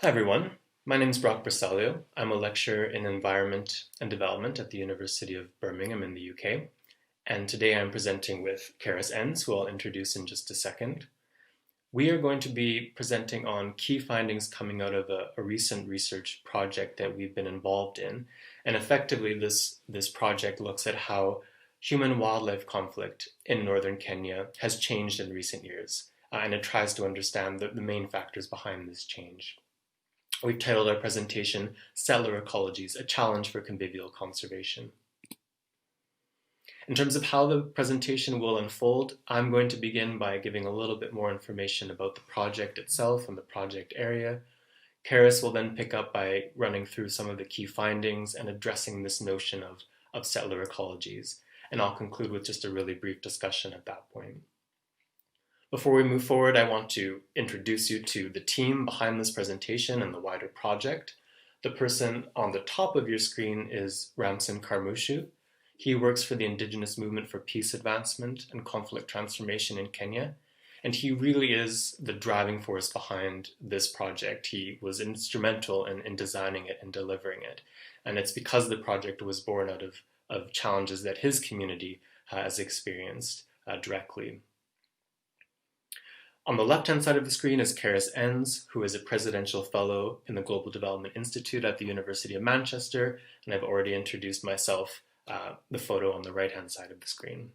Hi everyone, my name is Brock Bersaglio. I'm a lecturer in Environment and Development at the University of Birmingham in the UK, and today I'm presenting with Karis Enns, who I'll introduce in just a second. We are going to be presenting on key findings coming out of a recent research project that we've been involved in, and effectively this project looks at how human-wildlife conflict in northern Kenya has changed in recent years, and it tries to understand the main factors behind this change. We've titled our presentation Settler Ecologies, a Challenge for Convivial Conservation. In terms of how the presentation will unfold, I'm going to begin by giving a little bit more information about the project itself and the project area. Karis will then pick up by running through some of the key findings and addressing this notion of settler ecologies. And I'll conclude with just a really brief discussion at that point. Before we move forward, I want to introduce you to the team behind this presentation and the wider project. The person on the top of your screen is Ramsin Karmushu. He works for the Indigenous Movement for Peace Advancement and Conflict Transformation in Kenya, and he really is the driving force behind this project. He was instrumental in designing it and delivering it, and it's because the project was born out of challenges that his community has experienced directly. On the left-hand side of the screen is Karis Enns, who is a Presidential Fellow in the Global Development Institute at the University of Manchester, and I've already introduced myself, the photo on the right-hand side of the screen.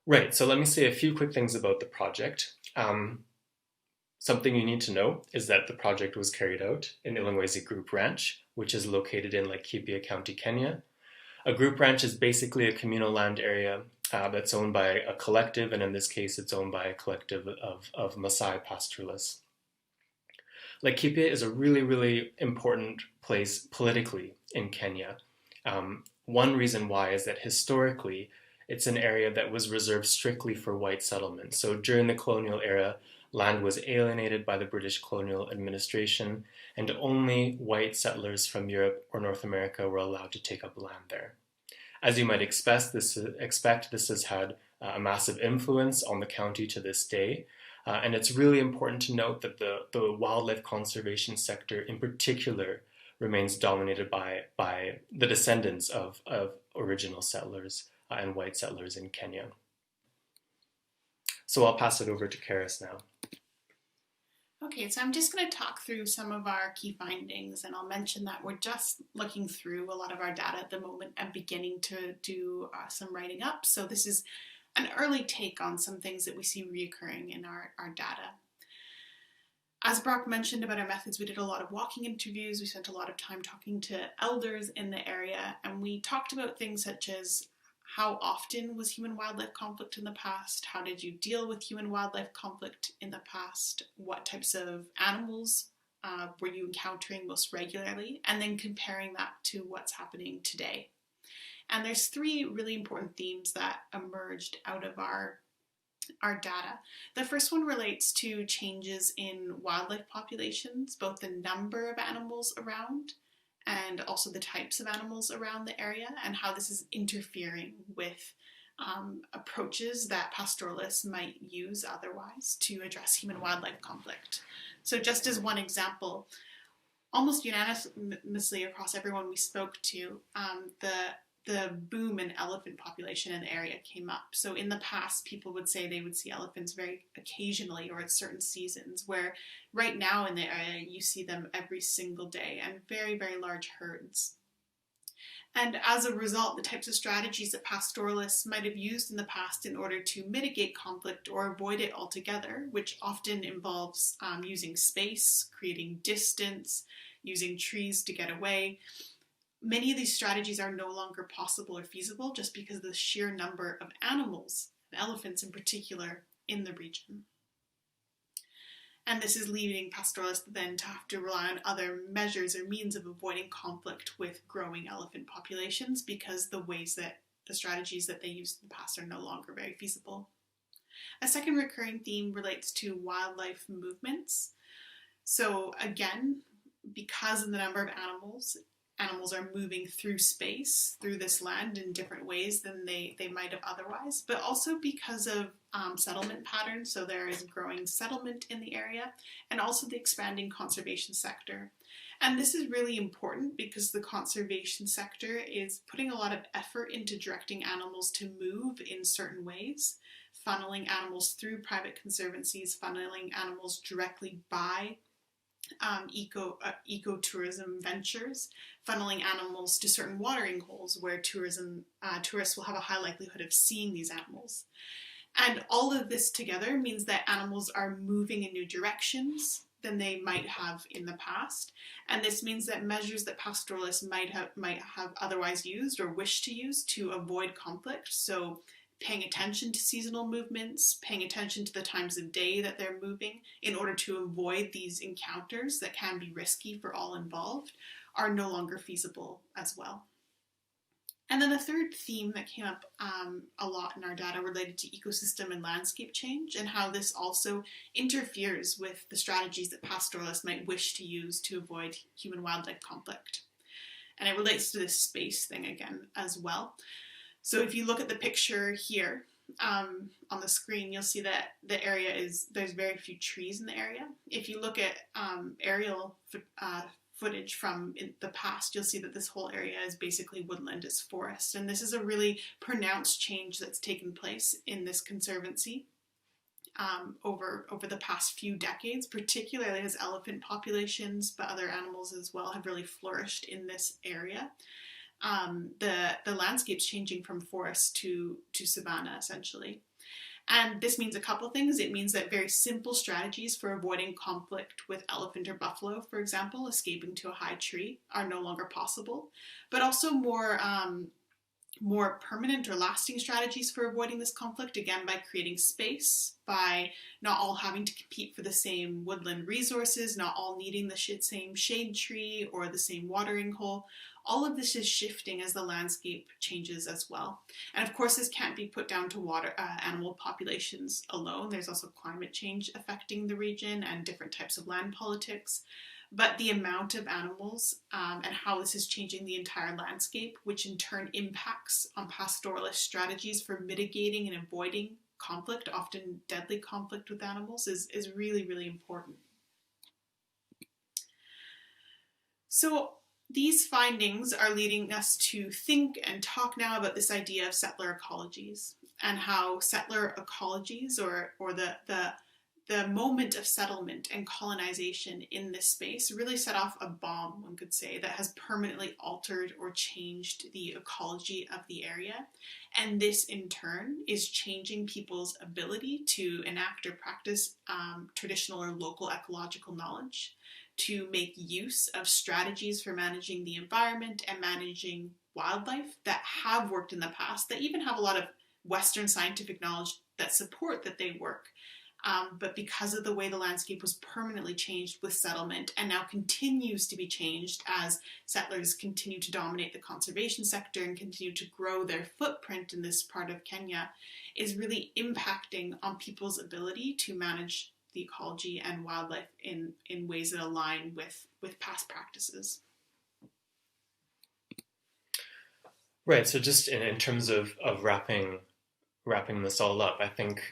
Right, so let me say a few quick things about the project. Something you need to know is that the project was carried out in Ilongwezi Group Ranch, which is located in Laikipia County, Kenya. A group ranch is basically a communal land area that's owned by a collective, and in this case it's owned by a collective of Maasai pastoralists. Laikipia is a really, really important place politically in Kenya. One reason why is that historically it's an area that was reserved strictly for white settlement. So during the colonial era, land was alienated by the British colonial administration, and only white settlers from Europe or North America were allowed to take up land there. As you might expect, this has had a massive influence on the county to this day, and it's really important to note that the wildlife conservation sector in particular remains dominated by the descendants of original settlers and white settlers in Kenya. So I'll pass it over to Karis now. Okay, so I'm just going to talk through some of our key findings, and I'll mention that we're just looking through a lot of our data at the moment and beginning to do some writing up. So this is an early take on some things that we see reoccurring in our data. As Brock mentioned about our methods, we did a lot of walking interviews, we spent a lot of time talking to elders in the area, and we talked about things such as how often was human-wildlife conflict in the past? How did you deal with human-wildlife conflict in the past? What types of animals were you encountering most regularly? And then comparing that to what's happening today. And there's three really important themes that emerged out of our data. The first one relates to changes in wildlife populations, both the number of animals around and also the types of animals around the area, and how this is interfering with approaches that pastoralists might use otherwise to address human-wildlife conflict. So just as one example, almost unanimously across everyone we spoke to, the boom in elephant population in the area came up. So in the past, people would say they would see elephants very occasionally or at certain seasons, where right now in the area you see them every single day and very, very large herds. And as a result, the types of strategies that pastoralists might have used in the past in order to mitigate conflict or avoid it altogether, which often involves using space, creating distance, using trees to get away, many of these strategies are no longer possible or feasible just because of the sheer number of animals, and elephants in particular, in the region. And this is leading pastoralists then to have to rely on other measures or means of avoiding conflict with growing elephant populations because the strategies that they used in the past are no longer very feasible. A second recurring theme relates to wildlife movements. So again, because of the number of animals, animals are moving through space, through this land in different ways than they might have otherwise, but also because of settlement patterns. So there is growing settlement in the area, and also the expanding conservation sector. And this is really important because the conservation sector is putting a lot of effort into directing animals to move in certain ways, funneling animals through private conservancies, funneling animals directly by ecotourism ventures, funneling animals to certain watering holes where tourists will have a high likelihood of seeing these animals. And all of this together means that animals are moving in new directions than they might have in the past. And this means that measures that pastoralists might have otherwise used or wish to use to avoid conflict, so paying attention to seasonal movements, paying attention to the times of day that they're moving in order to avoid these encounters that can be risky for all involved, are no longer feasible as well. And then the third theme that came up a lot in our data related to ecosystem and landscape change, and how this also interferes with the strategies that pastoralists might wish to use to avoid human-wildlife conflict. And it relates to this space thing again as well. So if you look at the picture here on the screen, you'll see that the area there's very few trees in the area. If you look at aerial footage from the past, you'll see that this whole area is basically woodland, is forest. And this is a really pronounced change that's taken place in this conservancy over the past few decades, particularly as elephant populations, but other animals as well, have really flourished in this area. The landscape's changing from forest to savanna, essentially. And this means a couple things. It means that very simple strategies for avoiding conflict with elephant or buffalo, for example, escaping to a high tree, are no longer possible. But also more permanent or lasting strategies for avoiding this conflict, again, by creating space, by not all having to compete for the same woodland resources, not all needing the same shade tree or the same watering hole. All of this is shifting as the landscape changes as well. And of course, this can't be put down to animal populations alone. There's also climate change affecting the region and different types of land politics. But the amount of animals and how this is changing the entire landscape, which in turn impacts on pastoralist strategies for mitigating and avoiding conflict, often deadly conflict with animals, is really, really important. So these findings are leading us to think and talk now about this idea of settler ecologies, and how settler ecologies, or the moment of settlement and colonization in this space, really set off a bomb, one could say, that has permanently altered or changed the ecology of the area. And this, in turn, is changing people's ability to enact or practice traditional or local ecological knowledge, to make use of strategies for managing the environment and managing wildlife that have worked in the past, that even have a lot of Western scientific knowledge that support that they work. But because of the way the landscape was permanently changed with settlement, and now continues to be changed as settlers continue to dominate the conservation sector and continue to grow their footprint in this part of Kenya, is really impacting on people's ability to manage the ecology and wildlife in ways that align with past practices. Right, so just in terms of wrapping this all up, I think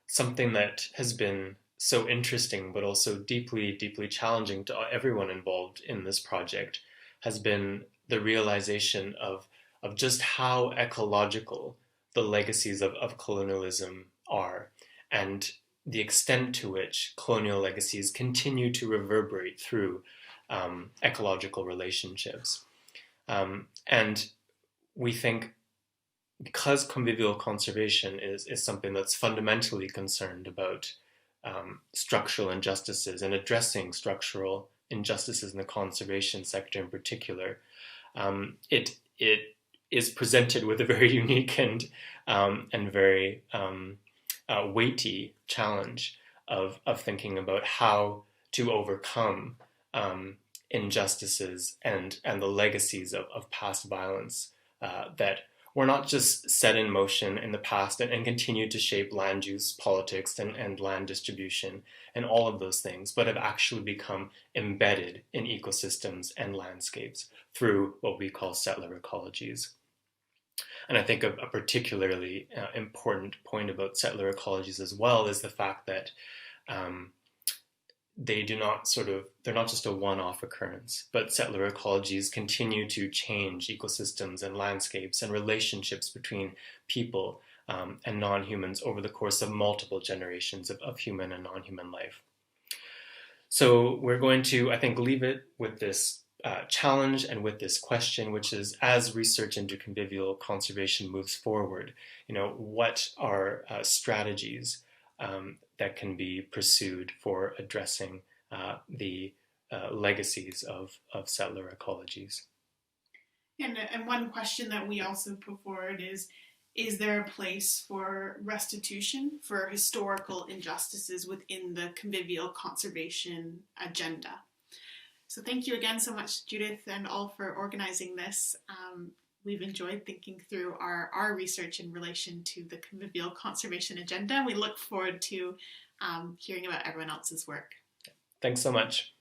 something that has been so interesting but also deeply, deeply challenging to everyone involved in this project has been the realization of just how ecological the legacies of colonialism are, and the extent to which colonial legacies continue to reverberate through ecological relationships. And we think, because convivial conservation is something that's fundamentally concerned about structural injustices and addressing structural injustices in the conservation sector in particular, it is presented with a very unique and very weighty challenge of thinking about how to overcome injustices and the legacies of past violence that were not just set in motion in the past and continue to shape land use politics and land distribution and all of those things, but have actually become embedded in ecosystems and landscapes through what we call settler ecologies. And I think a particularly important point about settler ecologies as well is the fact that um, they're not just a one-off occurrence, but settler ecologies continue to change ecosystems and landscapes and relationships between people and non-humans over the course of multiple generations of human and non-human life. So we're going to, I think, leave it with this challenge and with this question, which is, as research into convivial conservation moves forward, what are strategies that can be pursued for addressing the legacies of settler ecologies? And one question that we also put forward is there a place for restitution for historical injustices within the convivial conservation agenda? So thank you again so much, Judith, and all for organizing this. We've enjoyed thinking through our research in relation to the convivial conservation agenda. We look forward to hearing about everyone else's work. Thanks so much.